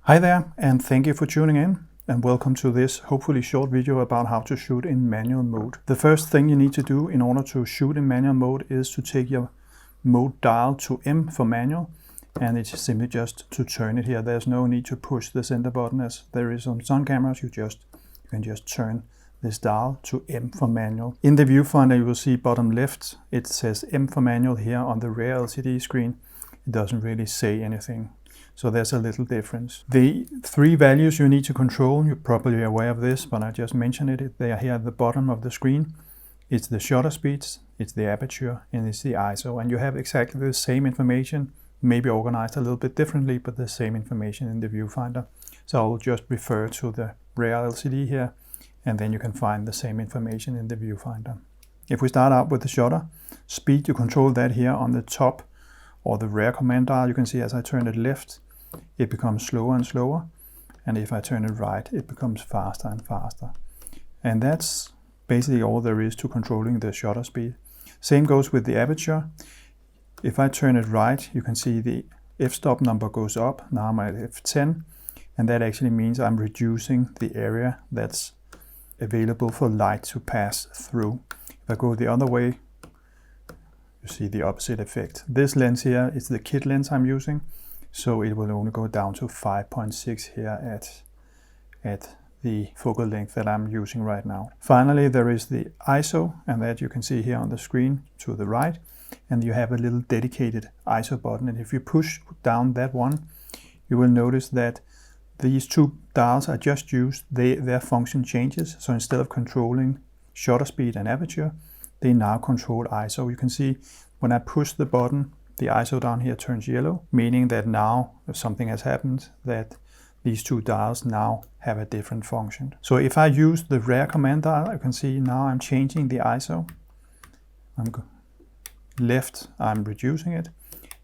Hi there, and thank you for tuning in, and welcome to this hopefully short video about how to shoot in manual mode. The first thing you need to do in order to shoot in manual mode is to take your mode dial to M for manual, and it's simply just to turn it here. There's no need to push the center button as there is on some cameras. You can just turn this dial to M for manual. In the viewfinder you will see bottom left it says M for manual here on the rear LCD screen. It doesn't really say anything. So there's a little difference. The three values you need to control, you're probably aware of this, but I just mentioned it. They are here at the bottom of the screen. It's the shutter speeds, it's the aperture, and it's the ISO. And you have exactly the same information, maybe organized a little bit differently, but the same information in the viewfinder. So I'll just refer to the rear LCD here, and then you can find the same information in the viewfinder. If we start out with the shutter speed, you control that here on the top or the rear command dial. You can see as I turn it left, it becomes slower and slower, and if I turn it right, it becomes faster and faster. And that's basically all there is to controlling the shutter speed. Same goes with the aperture. If I turn it right, you can see the f-stop number goes up. Now I'm at f10, and that actually means I'm reducing the area that's available for light to pass through. If I go the other way, you see the opposite effect. This lens here is the kit lens I'm using, so it will only go down to 5.6 here at the focal length that I'm using right now. Finally, there is the ISO, and that you can see here on the screen to the right, and you have a little dedicated ISO button, and if you push down that one, you will notice that these two dials I just used, their function changes. So instead of controlling shutter speed and aperture, they now control ISO. You can see when I push the button, the ISO down here turns yellow, meaning that now if something has happened, that these two dials now have a different function. So if I use the rear command dial, you can see now I'm changing the ISO. Left, I'm reducing it,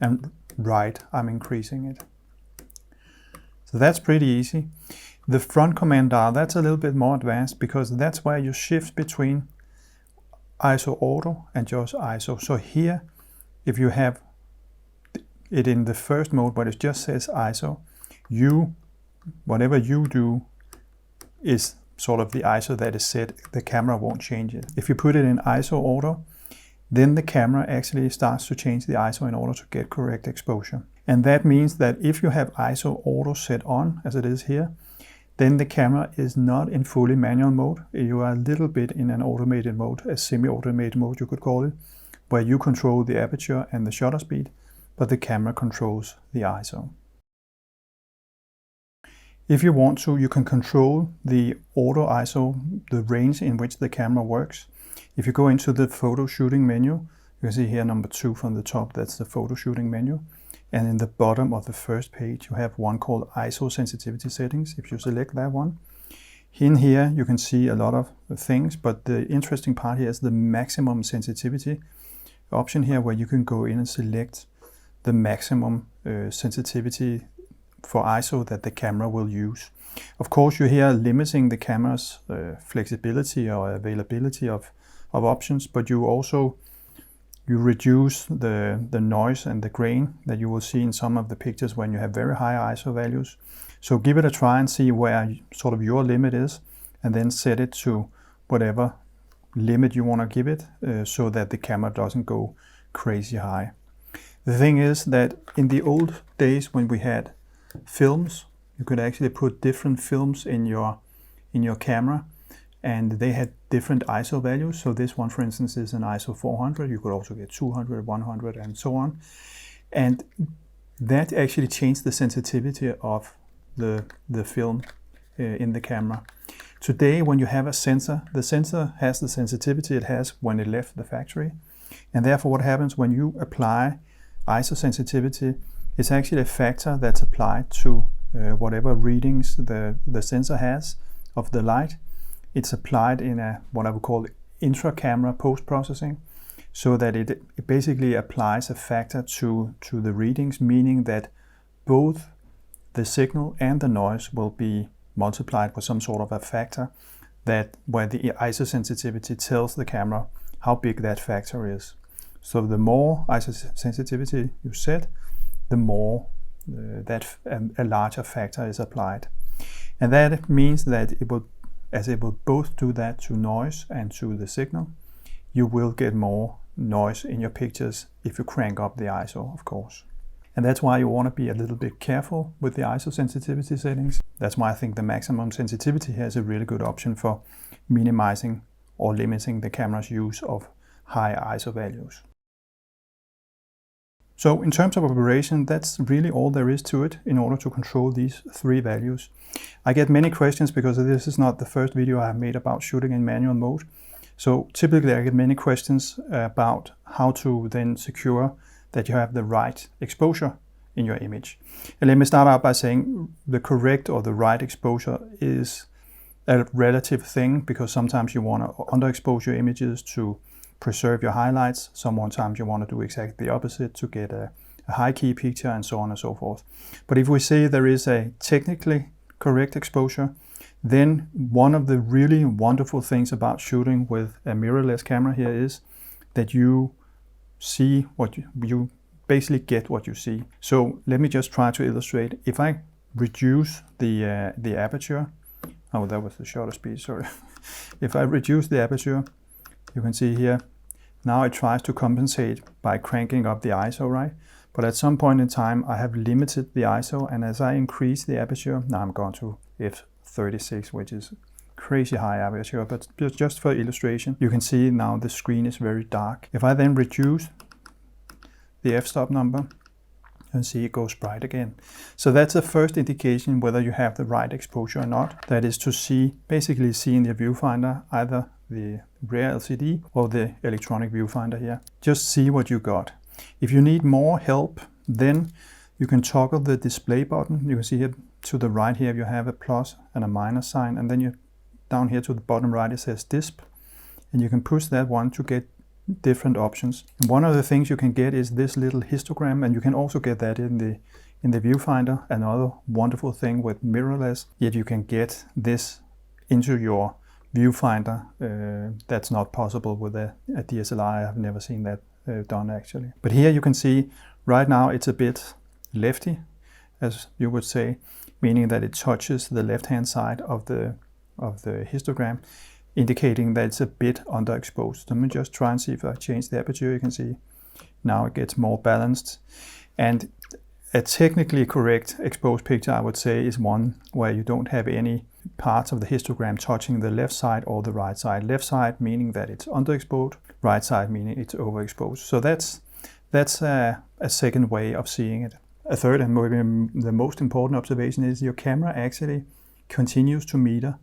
and right, I'm increasing it. So that's pretty easy. The front command dial, that's a little bit more advanced, because that's where you shift between ISO auto and just ISO. So here, if you have it in the first mode where it just says ISO, whatever you do is sort of the ISO that is set. The camera won't change it. If you put it in ISO auto, then the camera actually starts to change the ISO in order to get correct exposure. And that means that if you have ISO auto set on, as it is here, then the camera is not in fully manual mode. You are a little bit in an automated mode, a semi-automated mode you could call it, where you control the aperture and the shutter speed, but the camera controls the ISO. If you want to, you can control the auto ISO, the range in which the camera works. If you go into the photo shooting menu, you can see here number 2 from the top, that's the photo shooting menu. And in the bottom of the first page, you have one called ISO sensitivity settings. If you select that one, in here you can see a lot of things, but the interesting part here is the maximum sensitivity option here, where you can go in and select the maximum sensitivity for ISO that the camera will use. Of course, you're here limiting the camera's flexibility or availability of options, but you reduce the noise and the grain that you will see in some of the pictures when you have very high ISO values. So give it a try and see where sort of your limit is, and then set it to whatever limit you want to give it, so that the camera doesn't go crazy high. The thing is that in the old days when we had films, you could actually put different films in your camera, and they had different ISO values. So this one, for instance, is an ISO 400. You could also get 200, 100, and so on. And that actually changed the sensitivity of the film in the camera. Today, when you have a sensor, the sensor has the sensitivity it has when it left the factory. And therefore, what happens when you apply ISO sensitivity, it's actually a factor that's applied to whatever readings the sensor has of the light. It's applied in what I would call intra-camera post-processing, so that it basically applies a factor to the readings, meaning that both the signal and the noise will be multiplied with some sort of a factor where the ISO sensitivity tells the camera how big that factor is. So the more ISO sensitivity you set, the more a larger factor is applied. And that means that as it will both do that to noise and to the signal, you will get more noise in your pictures if you crank up the ISO, of course. And that's why you want to be a little bit careful with the ISO sensitivity settings. That's why I think the maximum sensitivity here is a really good option for minimizing or limiting the camera's use of high ISO values. So in terms of operation, that's really all there is to it in order to control these three values. I get many questions because this is not the first video I have made about shooting in manual mode. So typically I get many questions about how to then secure that you have the right exposure in your image. And let me start out by saying the correct or the right exposure is a relative thing, because sometimes you want to underexpose your images to preserve your highlights. Sometimes you want to do exactly the opposite to get a high key picture, and so on and so forth. But if we say there is a technically correct exposure, then one of the really wonderful things about shooting with a mirrorless camera here is that you see what you basically get what you see. So let me just try to illustrate. If I reduce the aperture, oh, that was the shutter speed, sorry. If I reduce the aperture, you can see here, now it tries to compensate by cranking up the ISO, right? But at some point in time, I have limited the ISO, and as I increase the aperture, now I'm going to f36, which is crazy high aperture, but just for illustration, you can see now the screen is very dark. If I then reduce the f-stop number, you can see it goes bright again. So that's the first indication whether you have the right exposure or not. That is to see, basically see in the viewfinder, either the rear LCD or the electronic viewfinder here. Just see what you got. If you need more help, then you can toggle the display button. You can see here to the right here, you have a plus and a minus sign, and then you down here to the bottom right, it says disp, and you can push that one to get different options. And one of the things you can get is this little histogram, and you can also get that in the viewfinder. Another wonderful thing with mirrorless, yet you can get this into your viewfinder. That's not possible with a DSLR. I have never seen that done actually. But here you can see right now it's a bit lefty, as you would say, meaning that it touches the left-hand side of the histogram, indicating that it's a bit underexposed. Let me just try and see if I change the aperture. You can see now it gets more balanced. And a technically correct exposed picture, I would say, is one where you don't have any parts of the histogram touching the left side or the right side. Left side meaning that it's underexposed, right side meaning it's overexposed. So that's a second way of seeing it. A third, and maybe the most important observation, is your camera actually continues to meter.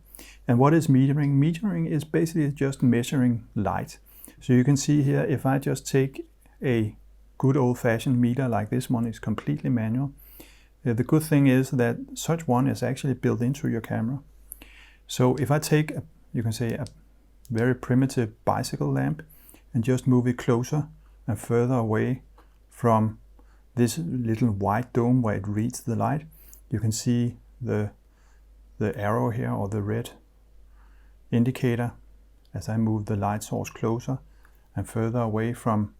And what is metering? Metering is basically just measuring light. So you can see here, if I just take a good old-fashioned meter like this one, is completely manual. The good thing is that such one is actually built into your camera. So if I take, you can say, a very primitive bicycle lamp and just move it closer and further away from this little white dome where it reads the light, you can see the arrow here, or the red indicator, as I move the light source closer and further away from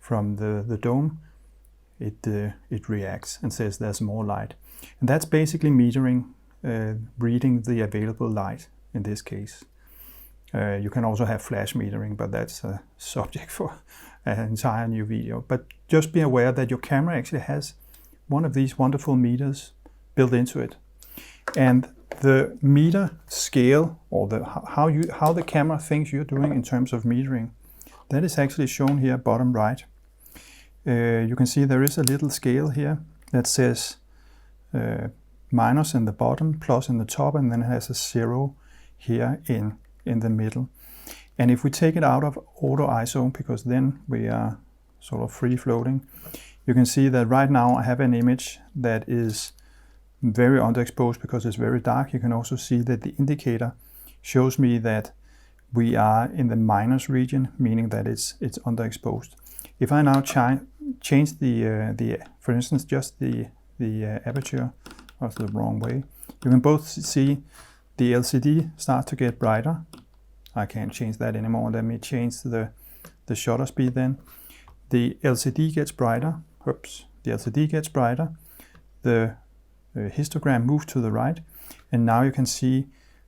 the dome, it reacts and says there's more light. And that's basically metering, reading the available light in this case. You can also have flash metering, but that's a subject for an entire new video. But just be aware that your camera actually has one of these wonderful meters built into it. And the meter scale, or how the camera thinks you're doing in terms of metering, that is actually shown here bottom right. You can see there is a little scale here that says minus in the bottom, plus in the top, and then it has a 0 here in the middle. And if we take it out of auto ISO, because then we are sort of free floating, you can see that right now I have an image that is very underexposed because it's very dark. You can also see that the indicator shows me that we are in the minus region, meaning that it's underexposed. If I now change the for instance, just the aperture, that's the wrong way, you can both see the LCD start to get brighter. I can't change that anymore. Let me change the shutter speed then. The LCD gets brighter. Oops, the LCD gets brighter. the histogram moved to the right, and now you can see,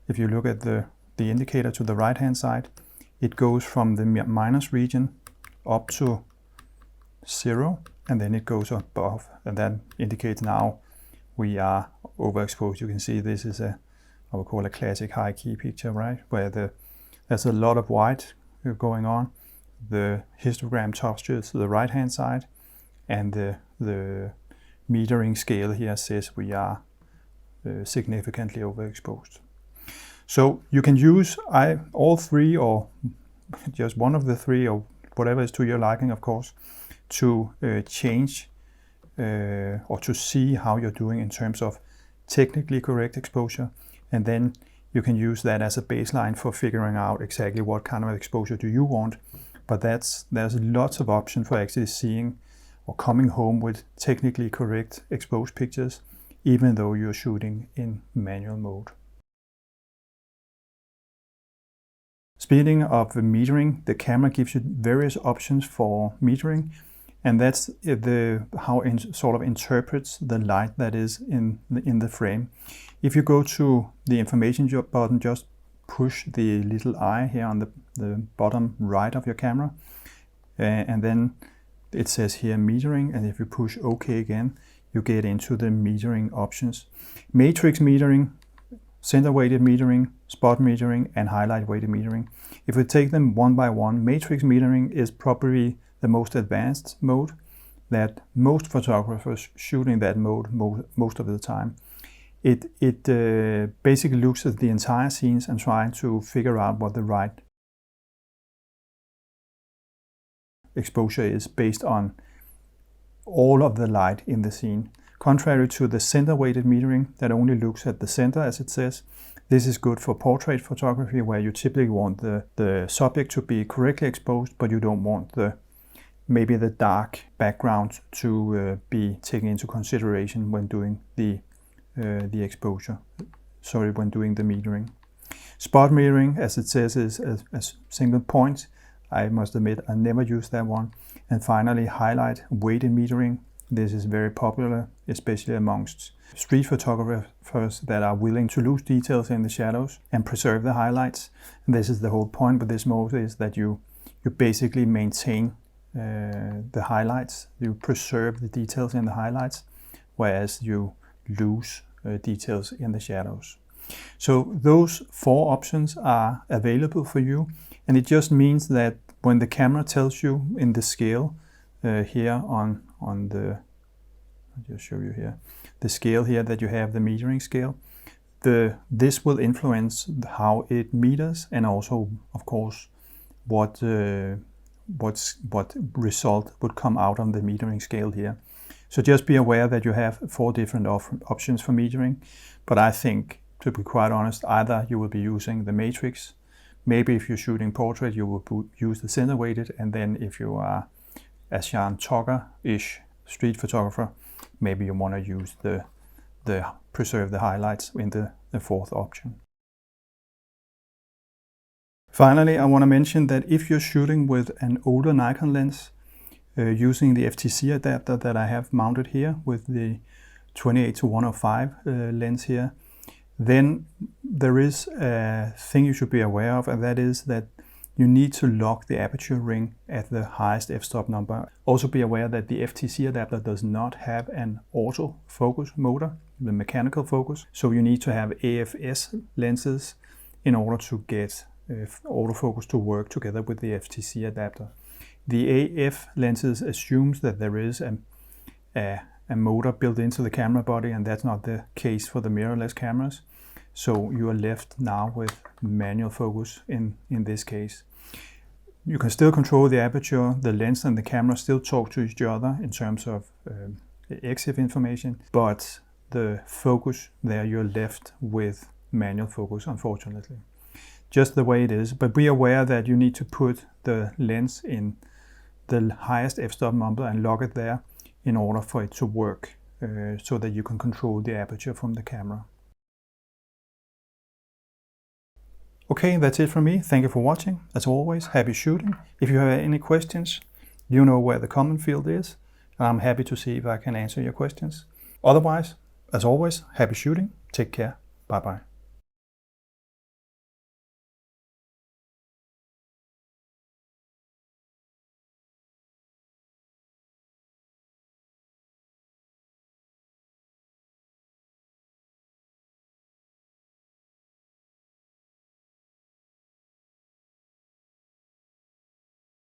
if you look at the indicator to the right hand side, it goes from the minus region up to 0, and then it goes above, and that indicates now we are overexposed. You can see this is I would call a classic high key picture, right? Where there's a lot of white going on. The histogram touches the right hand side, and the metering scale here says we are significantly overexposed. So you can use all three, or just one of the three, or whatever is to your liking, of course, to change or to see how you're doing in terms of technically correct exposure, and then you can use that as a baseline for figuring out exactly what kind of exposure do you want. But there's lots of options for actually seeing or coming home with technically correct exposed pictures, even though you're shooting in manual mode. Speaking of metering, the camera gives you various options for metering, and that's how it sort of interprets the light that is in the frame. If you go to the information button, just push the little eye here on the bottom right of your camera, and then it says here metering, and if you push OK again, you get into the metering options. Matrix metering, center weighted metering, spot metering, and highlight weighted metering. If we take them one by one, matrix metering is probably the most advanced mode that most photographers shoot in that mode most of the time. It basically looks at the entire scenes and trying to figure out what the right exposure is based on all of the light in the scene. Contrary to the center weighted metering that only looks at the center, as it says, this is good for portrait photography, where you typically want the subject to be correctly exposed, but you don't want maybe the dark background to be taken into consideration when doing the exposure. When doing the metering. Spot metering, as it says, is a single point. I must admit I never use that one. And finally, highlight weighted metering. This is very popular, especially amongst street photographers that are willing to lose details in the shadows and preserve the highlights. And this is the whole point with this mode, is that you basically maintain the highlights. You preserve the details in the highlights, whereas you lose details in the shadows. So those 4 options are available for you, and it just means that when the camera tells you in the scale here on the, I'll just show you here, the scale here that you have, the metering scale, this will influence how it meters, and also, of course, what result would come out on the metering scale here. So just be aware that you have 4 different options for metering, but I think, to be quite honest, either you will be using the matrix, maybe if you're shooting portrait you will use the center weighted, and then if you are a Sean Tucker-ish street photographer, maybe you want to use the preserve the highlights in the 4th option. Finally, I want to mention that if you're shooting with an older Nikon lens, using the FTC adapter that I have mounted here with the 28-105 lens here, then there is a thing you should be aware of, and that is that you need to lock the aperture ring at the highest f-stop number. Also be aware that the FTC adapter does not have an autofocus motor, the mechanical focus, so you need to have AFS lenses in order to get autofocus to work together with the FTC adapter. The AF lenses assumes that there is a motor built into the camera body, and that's not the case for the mirrorless cameras. So you are left now with manual focus in this case. You can still control the aperture, the lens and the camera still talk to each other in terms of EXIF information, but the focus there, you're left with manual focus, unfortunately. Just the way it is, but be aware that you need to put the lens in the highest f-stop number and lock it there in order for it to work, so that you can control the aperture from the camera. Okay, that's it from me. Thank you for watching. As always, happy shooting. If you have any questions, you know where the comment field is, and I'm happy to see if I can answer your questions. Otherwise, as always, happy shooting, take care, bye bye.